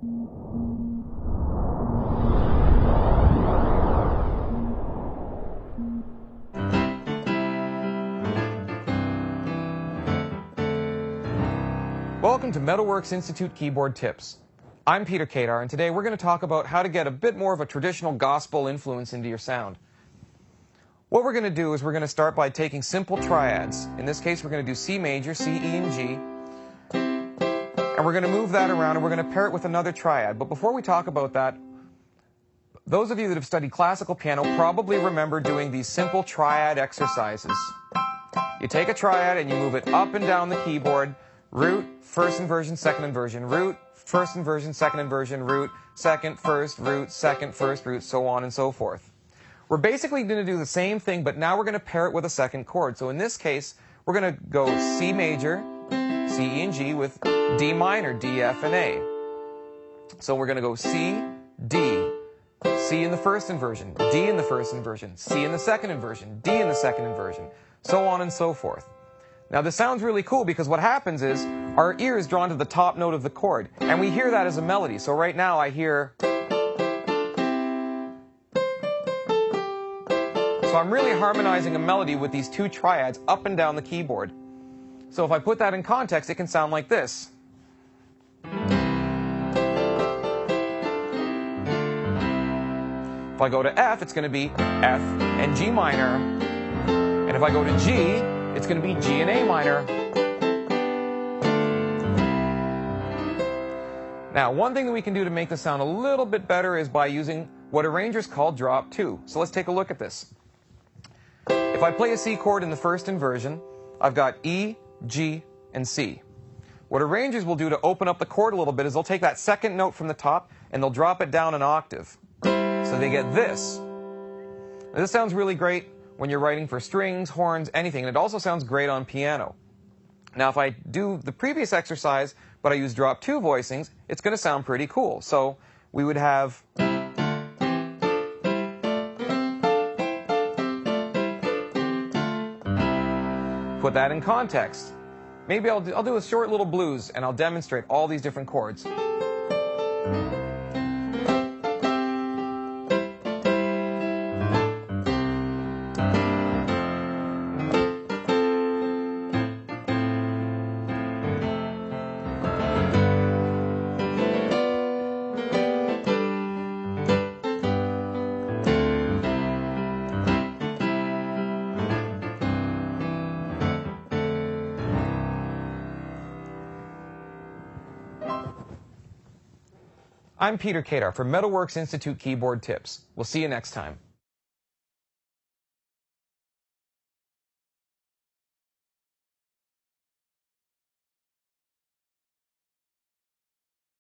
Welcome to Metalworks Institute Keyboard Tips. I'm Peter Kadar, and today we're going to talk about how to get a bit more of a traditional gospel influence into your sound. What we're going to do is we're going to start by taking simple triads. In this case, we're going to do C major, C, E, and G. And we're going to move that around, and we're going to pair it with another triad. But before we talk about that, those of you that have studied classical piano probably remember doing these simple triad exercises. You take a triad and you move it up and down the keyboard. Root, first inversion, second inversion, root, first inversion, second inversion, root, second, first, root, second, first, root, so on and so forth. We're basically going to do the same thing, but now we're going to pair it with a second chord. So in this case, we're going to go C major, C, E, and G with D minor, D, F, and A. So we're going to go C, D, C in the first inversion, D in the first inversion, C in the second inversion, D in the second inversion, so on and so forth. Now this sounds really cool because what happens is our ear is drawn to the top note of the chord, and we hear that as a melody. So right now I hear... So I'm really harmonizing a melody with these two triads up and down the keyboard. So if I put that in context, it can sound like this. If I go to F, it's going to be F and G minor. And if I go to G, it's going to be G and A minor. Now, one thing that we can do to make this sound a little bit better is by using what arrangers call drop 2. So let's take a look at this. If I play a C chord in the first inversion, I've got E, G, and C. What arrangers will do to open up the chord a little bit is they'll take that second note from the top and they'll drop it down an octave. So they get this. Now, this sounds really great when you're writing for strings, horns, anything, and it also sounds great on piano. Now if I do the previous exercise, but I use drop 2 voicings, it's going to sound pretty cool. So we would have... Put that in context. Maybe I'll do a short little blues, and I'll demonstrate all these different chords. I'm Peter Kadar for Metalworks Institute Keyboard Tips. We'll see you next time.